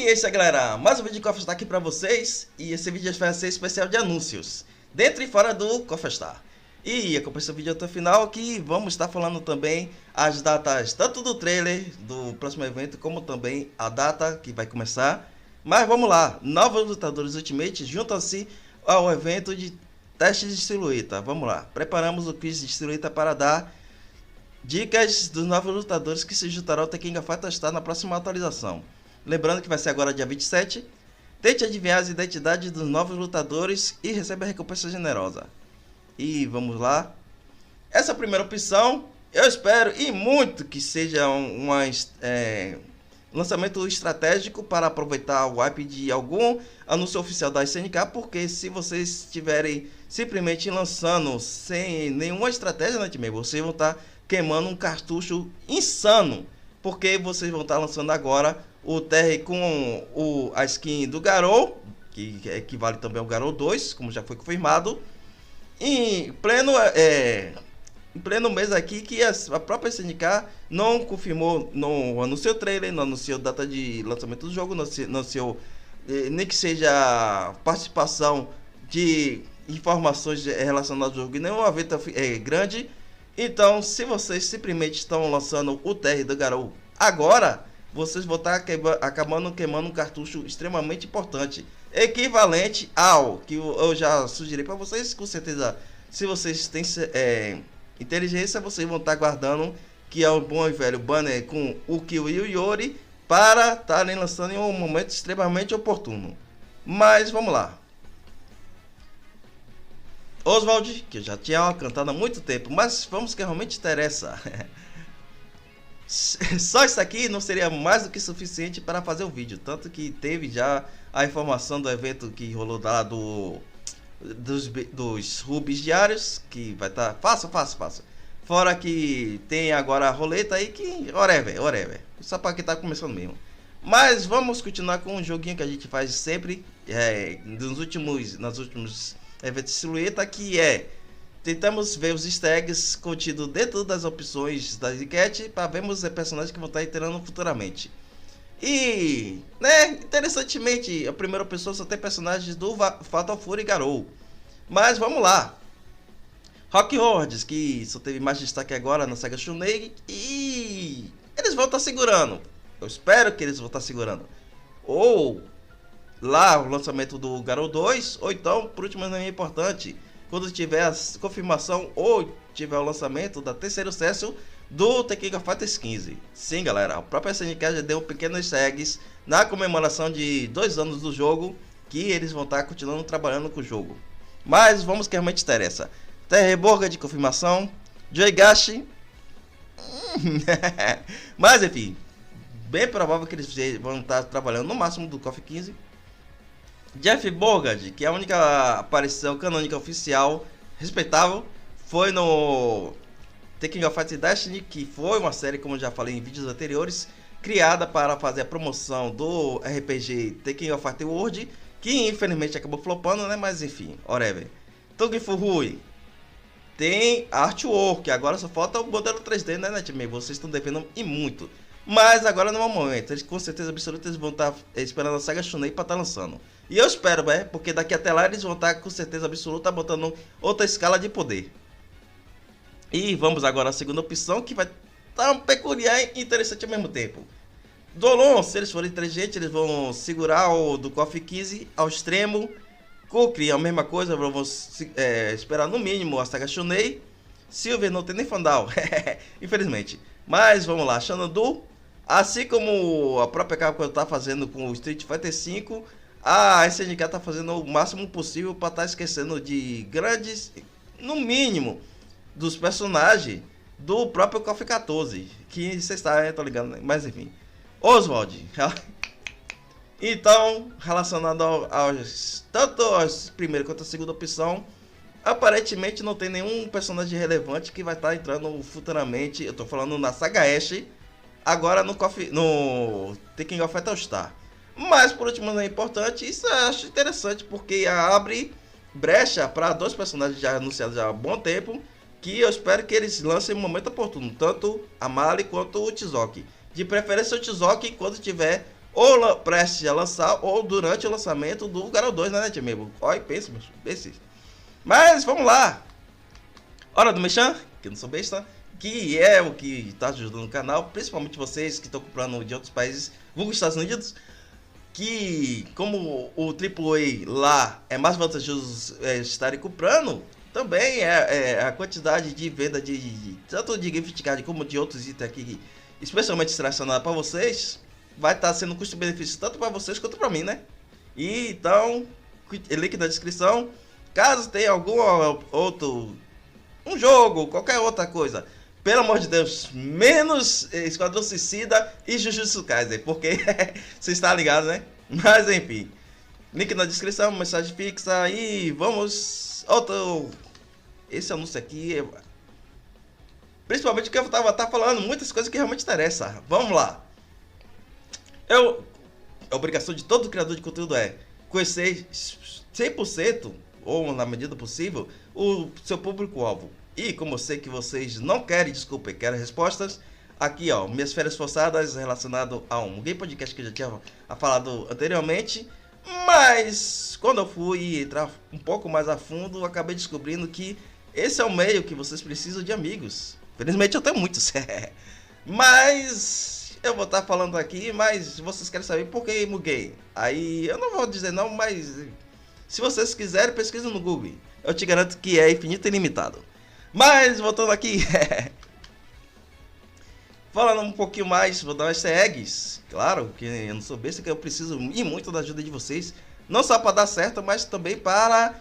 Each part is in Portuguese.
E é isso aí, galera, mais um vídeo de Coffee aqui pra vocês. E esse vídeo vai ser especial de anúncios dentro e fora do Coffee. E acompanhe esse vídeo até o final, que vamos estar falando também as datas tanto do trailer do próximo evento, como também a data que vai começar. Mas vamos lá, novos lutadores Ultimate juntam-se ao evento de testes de silhueta. Vamos lá, preparamos o quiz de silhueta para dar dicas dos novos lutadores que se juntarão ao The King of Fighters na próxima atualização. Lembrando que vai ser agora dia 27. Tente adivinhar as identidades dos novos lutadores e receba a recompensa generosa. E vamos lá. Essa primeira opção, eu espero e muito que seja um lançamento estratégico para aproveitar o hype de algum anúncio oficial da SNK, porque se vocês estiverem simplesmente lançando sem nenhuma estratégia, né, time, vocês vão estar queimando um cartucho insano, porque vocês vão estar lançando agora o TR com a skin do Garou, que equivale também ao Garou 2, como já foi confirmado, em pleno mês aqui que a própria SNK não confirmou, não anunciou trailer, não anunciou data de lançamento do jogo, não anunciou nem que seja participação de informações relacionadas ao jogo em nenhum evento grande. Então, se vocês simplesmente estão lançando o TR do Garou agora, vocês vão estar acabando queimando um cartucho extremamente importante, equivalente ao que eu já sugeri para vocês. Com certeza, se vocês têm inteligência, vocês vão estar guardando que é um bom e velho banner com o Kill e o Yori para estarem lançando em um momento extremamente oportuno. Mas vamos lá. Oswald, que eu já tinha cantado há muito tempo, mas vamos que realmente interessa. Só isso aqui não seria mais do que suficiente para fazer o vídeo, tanto que teve já a informação do evento que rolou lá dos rubis diários, que vai estar fácil. Fora que tem agora a roleta aí que whatever. Só para quem tá começando mesmo. Mas vamos continuar com um joguinho que a gente faz sempre nos últimos eventos de silhueta, que tentamos ver os easter eggs contidos dentro das opções da enquete para vermos os personagens que vão estar entrando futuramente. E, interessantemente, a primeira pessoa só tem personagens do Fatal Fury e Garou. Mas vamos lá. Rock Hordes, que só teve mais destaque agora na saga Shunei, e eles vão estar segurando. Eu espero que eles vão estar segurando. Ou lá o lançamento do Garou 2, ou então, por último, não é importante, quando tiver a confirmação ou tiver o lançamento da terceiro sucesso do The King of Fighters 15. Sim, galera, a própria SNK já deu pequenos tags na comemoração de 2 anos do jogo, que eles vão estar continuando trabalhando com o jogo. Mas vamos que realmente interessa. Terreborga de confirmação, Joigashi. Mas enfim, bem provável que eles vão estar trabalhando no máximo do KOF 15. Jeff Bogard, que é a única aparição canônica oficial respeitável, foi no The King of Fighters Destiny, que foi uma série, como já falei em vídeos anteriores, criada para fazer a promoção do RPG The King of Fighters World, que infelizmente acabou flopando, né? Mas enfim, whatever. Tug Furui tem artwork, agora só falta o modelo 3D, né, time? Vocês estão devendo e muito. Mas agora não é o momento, eles com certeza absoluta eles vão estar esperando a saga Shunei para estar lançando. E eu espero, porque daqui até lá eles vão estar com certeza absoluta botando outra escala de poder. E vamos agora à segunda opção, que vai estar um peculiar e interessante ao mesmo tempo. Dolon, se eles forem inteligentes, eles vão segurar o do KOF 15 ao extremo. Kukri, a mesma coisa, vamos esperar no mínimo a saga Shunei. Silver não tem nem Fandal, infelizmente. Mas vamos lá, Xanadu, assim como a própria Capcom está fazendo com o Street Fighter V, a SNK está fazendo o máximo possível para estar esquecendo de grandes, no mínimo, dos personagens do próprio KOF 14, que vocês estão ligando, né? Mas enfim. Oswald, então, relacionado tanto aos primeira quanto a segunda opção, aparentemente não tem nenhum personagem relevante que vai estar entrando futuramente. Eu estou falando na saga Ash, agora no The King of Fighters. Mas por último, não é importante, isso eu acho interessante, porque abre brecha para 2 personagens já anunciados há bom tempo, que eu espero que eles lancem no momento oportuno, tanto a Mali quanto o Tizoki. De preferência o Tizoki quando tiver ou prestes a lançar, ou durante o lançamento do Garou 2 na net mesmo. Olha, pensa, pense. Mas vamos lá. Hora do Mechan, que eu não sou besta, que é o que está ajudando o canal, principalmente vocês que estão comprando de outros países, vulgo Estados Unidos, que como o AAA lá é mais vantajoso estarem comprando, também a quantidade de venda tanto de gift card como de outros itens aqui, especialmente selecionado para vocês, vai estar sendo um custo-benefício tanto para vocês quanto para mim, né? E então, link na descrição. Caso tenha algum outro, um jogo, qualquer outra coisa, pelo amor de Deus, menos Esquadrão Suicida e Jujutsu Kaisen, porque você está ligado, né? Mas enfim, link na descrição, mensagem fixa e vamos outro. Esse anúncio aqui, principalmente que eu tava falando muitas coisas que realmente interessam. Vamos lá. A obrigação de todo criador de conteúdo é conhecer 100%, ou na medida possível, o seu público-alvo. E como eu sei que vocês não querem, desculpa, querem respostas, aqui ó, minhas férias forçadas relacionado a um game podcast que eu já tinha falado anteriormente. Mas quando eu fui entrar um pouco mais a fundo, eu acabei descobrindo que esse é o meio que vocês precisam de amigos. Felizmente eu tenho muitos. Mas eu vou estar falando aqui, mas vocês querem saber por que muguei. Aí eu não vou dizer não, mas se vocês quiserem, pesquisem no Google. Eu te garanto que é infinito e ilimitado. Mas voltando aqui, falando um pouquinho mais, vou dar umas easter eggs. Claro que eu não sou besta, que eu preciso ir muito da ajuda de vocês. Não só para dar certo, mas também para,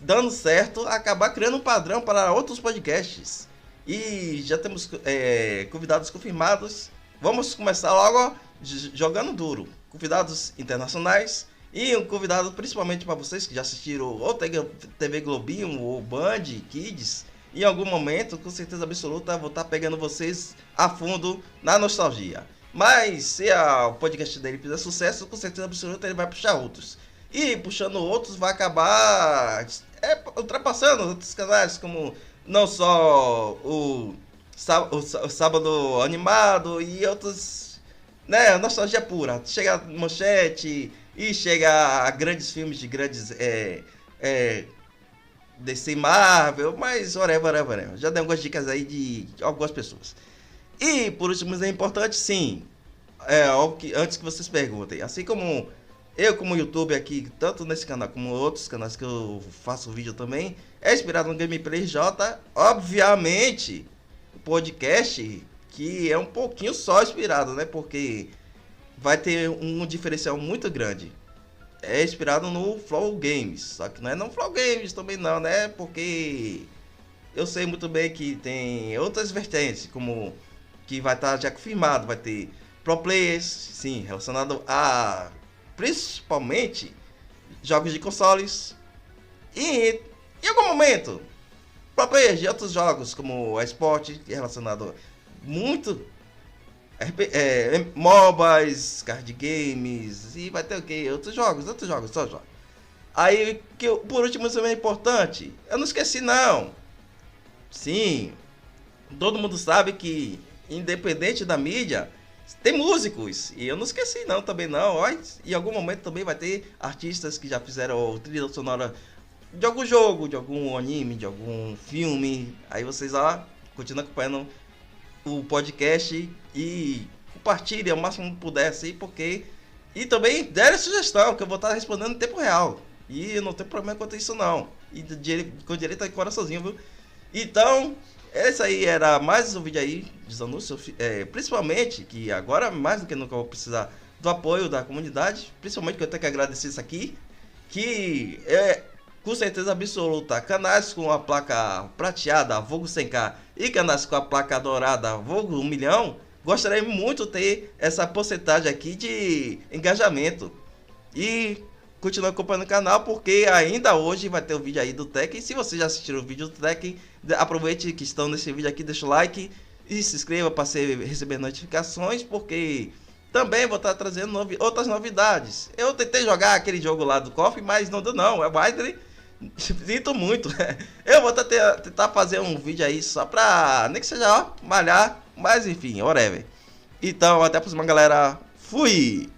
dando certo, acabar criando um padrão para outros podcasts. E já temos convidados confirmados. Vamos começar logo jogando duro. Convidados internacionais. E um convidado principalmente para vocês que já assistiram ou TV Globinho ou Band Kids. Em algum momento, com certeza absoluta, vou estar pegando vocês a fundo na nostalgia. Mas se o podcast dele fizer sucesso, com certeza absoluta ele vai puxar outros. E puxando outros vai acabar ultrapassando outros canais, como não só o Sábado Animado e outros, né, nostalgia pura. Chega a Manchete e chega a grandes filmes de grandes DC Marvel, mas whatever. Já dei algumas dicas aí de algumas pessoas. E por último, é importante sim, antes que vocês perguntem, assim como eu como YouTube aqui, tanto nesse canal como outros canais que eu faço vídeo também, é inspirado no Gameplay J, obviamente, o podcast que é um pouquinho só inspirado, né, porque vai ter um diferencial muito grande. É inspirado no Flow Games, só que não é no Flow Games também não, né? Porque eu sei muito bem que tem outras vertentes, como que vai estar já confirmado, vai ter pro players, sim, relacionado a principalmente jogos de consoles e em algum momento pro players de outros jogos como a esporte relacionado muito MOBAs, card games e vai ter o que? Outros jogos, só jogos. Aí, por último, isso é importante. Eu não esqueci, não. Sim, todo mundo sabe que, independente da mídia, tem músicos. E eu não esqueci, não, também não. Olha, em algum momento também vai ter artistas que já fizeram trilha sonora de algum jogo, de algum anime, de algum filme. Aí vocês, continuam acompanhando o podcast e compartilhe o máximo que puder, assim, porque... E também deram sugestão, que eu vou estar respondendo em tempo real. E eu não tenho problema quanto a isso, não. E com direito a coraçãozinho, viu? Então, esse aí era mais um vídeo aí dos anúncios. Principalmente, que agora, mais do que nunca, eu vou precisar do apoio da comunidade. Principalmente que eu tenho que agradecer isso aqui. Que com certeza absoluta, canais com a placa prateada, vulgo 100k, e canais com a placa dourada, vulgo 1 milhão, gostaria muito de ter essa porcentagem aqui de engajamento. E continue acompanhando o canal, porque ainda hoje vai ter o vídeo aí do Tech. E se você já assistiu o vídeo do Tech, aproveite que estão nesse vídeo aqui, deixa o like e se inscreva para receber notificações, porque também vou estar trazendo outras novidades. Eu tentei jogar aquele jogo lá do KOF, mas não deu não, é Wildly. Sinto muito. Eu vou tentar fazer um vídeo aí só pra, nem que seja malhar, mas enfim, whatever. Então, até a próxima, galera. Fui!